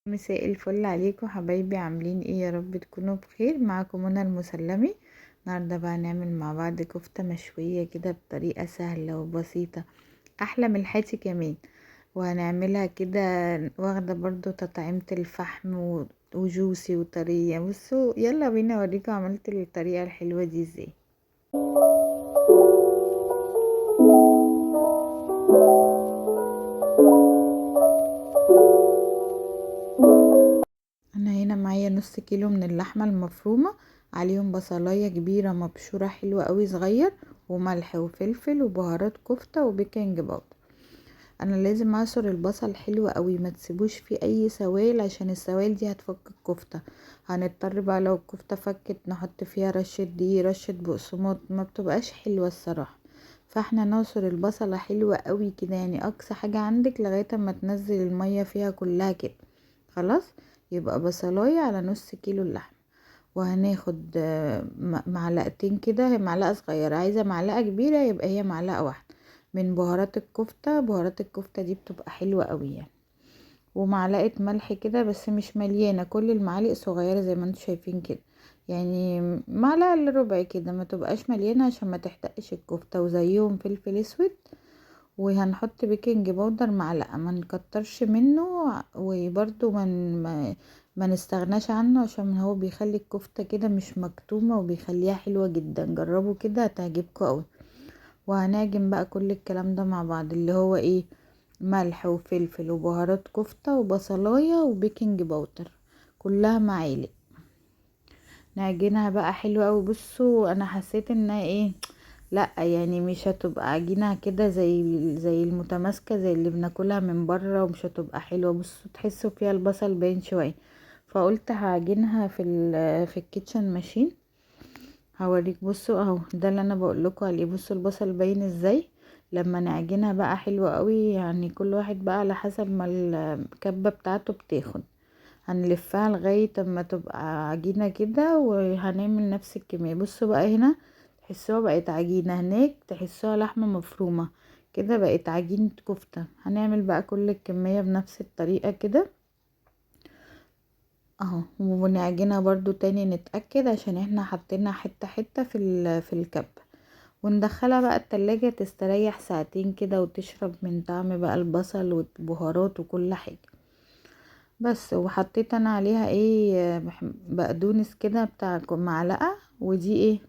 مساء الفل عليكم حبايبي، عاملين ايه؟ يا رب تكونوا بخير. معاكم منى المسلمي. النهارده بقى نعمل مع بعض كفتة مشوية كده بطريقة سهلة وبسيطة، احلى من الحاتي كمان. وهنعملها كده واخدة برضو تطعيمة الفحم وجوسي وطرية. بصوا يلا بينا اوريكم عملت الطريقة الحلوة دي ازاي. انا هنا معايا نص كيلو من اللحمة المفرومة، عليهم بصلاية كبيرة مبشورة حلوة قوي صغير، وملح وفلفل وبهارات كفتة وبيكنج باودر. انا لازم اعصر البصل حلو قوي، ما تسيبوش فيه اي سوائل عشان السوائل دي هتفك الكفتة. هنضطر بقى لو الكفتة فكت نحط فيها رشة دقيق، رشة بقسماط، ما بتبقاش حلوة الصراحة. فاحنا نعصر البصلة حلوة قوي كده، يعني اقصى حاجة عندك لغاية ما تنزل المية فيها كلها كده. خلاص، يبقى بصلاية على نص كيلو اللحم. وهناخد معلقتين كده، هي معلقة صغيرة، عايزة معلقة كبيرة يبقى هي معلقة واحدة من بهارات الكفتة. بهارات الكفتة دي بتبقى حلوة قوي يعني. ومعلقة ملح كده بس مش مليانة، كل المعالق صغيرة زي ما انتم شايفين كده، يعني معلقة الا ربع كده، ما تبقاش مليانة عشان ما تحتقش الكفتة. وزيهم فلفل اسود. وهنحط بيكنج باودر معلقة، ما نكترش منه. وبرده ما نستغناش عنه عشان هو بيخلي الكفتة كده مش مكتومة وبيخليها حلوة جدا. جربوا كده هتعجبكم قوي. وهنعجن بقى كل الكلام ده مع بعض، اللي هو ايه، ملح وفلفل وبهارات كفتة وبصلاية وبيكنج باودر، كلها معالق. نعجنها بقى حلوة قوي. بصوا انا حسيت انها ايه، لا يعني مش هتبقى عجينة كده زي المتماسكة زي اللي بناكلها من بره، ومش هتبقى حلوة. بصوا تحسوا فيها البصل باين شوية. فقلت هعجنها في الكيتشن ماشين. هوريك، بصوا اهو ده اللي انا بقول لكم عليه. بصوا البصل باين ازاي. لما نعجنها بقى حلوة قوي، يعني كل واحد بقى على حسب ما الكبة بتاعته بتاخد. هنلفها لغاية اما تبقى عجينة كده، وهنعمل نفس الكمية. بصوا بقى هنا تحسوها بقت عجينة، هناك تحسوها لحمة مفرومة كده، بقت عجينة كفتة. هنعمل بقى كل الكمية بنفس الطريقة كده اهو. ونعجنها برضو تاني نتأكد عشان احنا حطينا حتة حتة في الكب. وندخلها بقى التلاجة تستريح ساعتين كده، وتشرب من طعم بقى البصل والبهارات وكل حاجة. بس وحطيت انا عليها ايه، بقدونس كده بتاع معلقة. ودي ايه،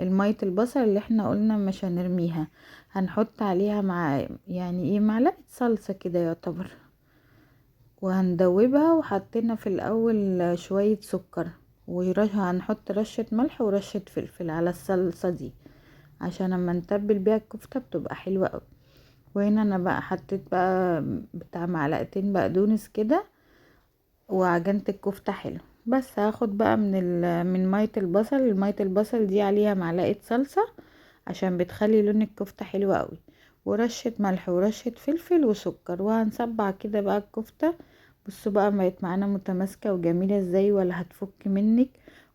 المية البصل اللي احنا قلنا مش هنرميها، هنحط عليها مع يعني ايه معلقة صلصة كده يعتبر. وهندوبها. وحطينا في الاول شوية سكر، وهنحط رشة ملح ورشة فلفل على الصلصة دي عشان لما نتبل بيها الكفتة بتبقى حلوة قوي. وهنا انا بقى حطيت بقى بتاع معلقتين بقدونس كده، وعجنت الكفتة حلو. بس هاخد بقى من مية البصل. مية البصل دي عليها معلقة صلصة عشان بتخلي لون الكفتة حلو قوي، ورشة ملح ورشة فلفل وسكر. وهنصبع كده بقى الكفتة. بصوا بقى بقت معانا متماسكة وجميلة ازاي، ولا هتفك منك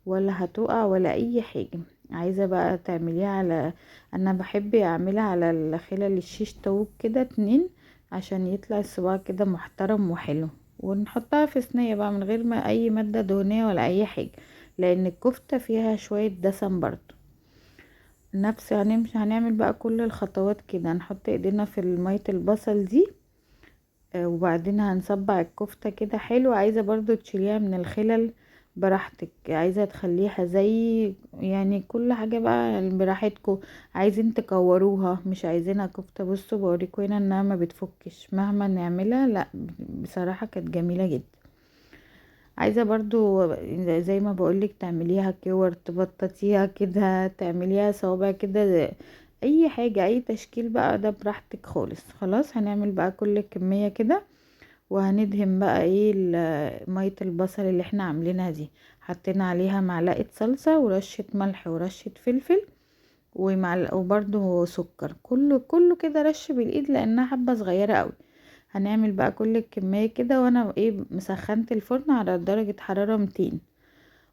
ولا هتقع ولا اي حاجة. عايزة بقى تعمليها على، انا بحب اعملها على الخلل الشيش طاووق كده 2 عشان يطلع الصباع كده محترم وحلو. ونحطها في صينية بقى من غير ما اي مادة دهنية ولا اي حاجة، لان الكفتة فيها شوية دسم برضو. نفس هنمشي هنعمل بقى كل الخطوات كده. هنحط ايدينا في مية البصل دي. وبعدين هنصبع الكفتة كده حلو. عايزة برضو تشيليها من الخلل براحتك، عايزة تخليها زي يعني كل حاجة بقى براحتكم. عايزين تكوروها مش عايزينها كفتة. بصوا بوريكم هنا انها ما بتفكش مهما نعملها، لا بصراحة كانت جميلة جدا. عايزة برضو زي ما بقولك تعمليها كور، تبططيها كده، تعمليها صوابع كده، اي حاجة اي تشكيل بقى ده براحتك خالص. خلاص هنعمل بقى كل الكمية كده. وهندهن بقى ايه مية البصل اللي احنا عاملينها دي. حطينا عليها معلقة صلصة ورشة ملح ورشة فلفل وبرده سكر، كله كده رش بالايد لانها حبة صغيرة قوي. هنعمل بقى كل الكمية كده. وانا ايه مسخنت الفرن على درجة حرارة 200.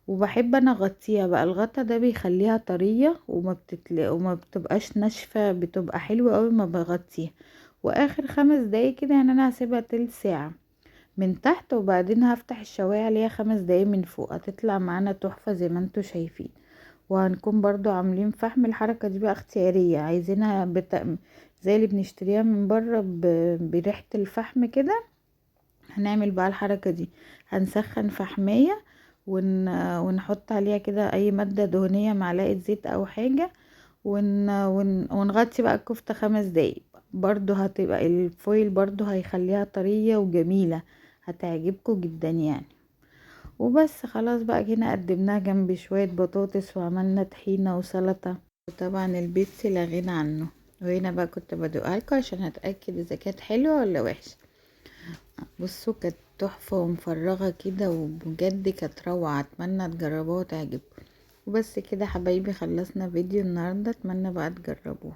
وبحب انا اغطيها بقى، الغطا ده بيخليها طرية وما بتبقاش ناشفة، بتبقى حلوة قوي ما بغطيها. واخر 5 دقايق كده، يعني انا هسيبها تلت ساعة. من تحت، وبعدين هفتح الشواية عليها 5 دقايق من فوق، هتطلع معانا تحفة زي ما انتوا شايفين. وهنكون برضو عاملين فحم. الحركة دي بقى اختيارية، عايزينها زي اللي بنشتريها من بره بريحة الفحم كده، هنعمل بقى الحركة دي. هنسخن فحمية ونحط عليها كده اي مادة دهنية، معلقة زيت او حاجة، ونغطي بقى الكفتة 5 دقايق. برضو هتبقى الفويل برضو هيخليها طرية وجميلة، هتعجبكم جدا يعني. وبس خلاص بقى هنا قدمناها جنب شوية بطاطس، وعملنا طحينة وسلطة، وطبعا البيبسي لا غنى عنه. وهنا بقى كنت بدوقها لكم عشان اتأكد اذا كانت حلوة ولا وحشة. بصوا كانت تحفة ومفرغة كده، وبجد كانت روعة. اتمنى تجربوها وتعجبكم. وبس كده حبايبي، خلصنا فيديو النهاردة، اتمنى بقى تجربوه.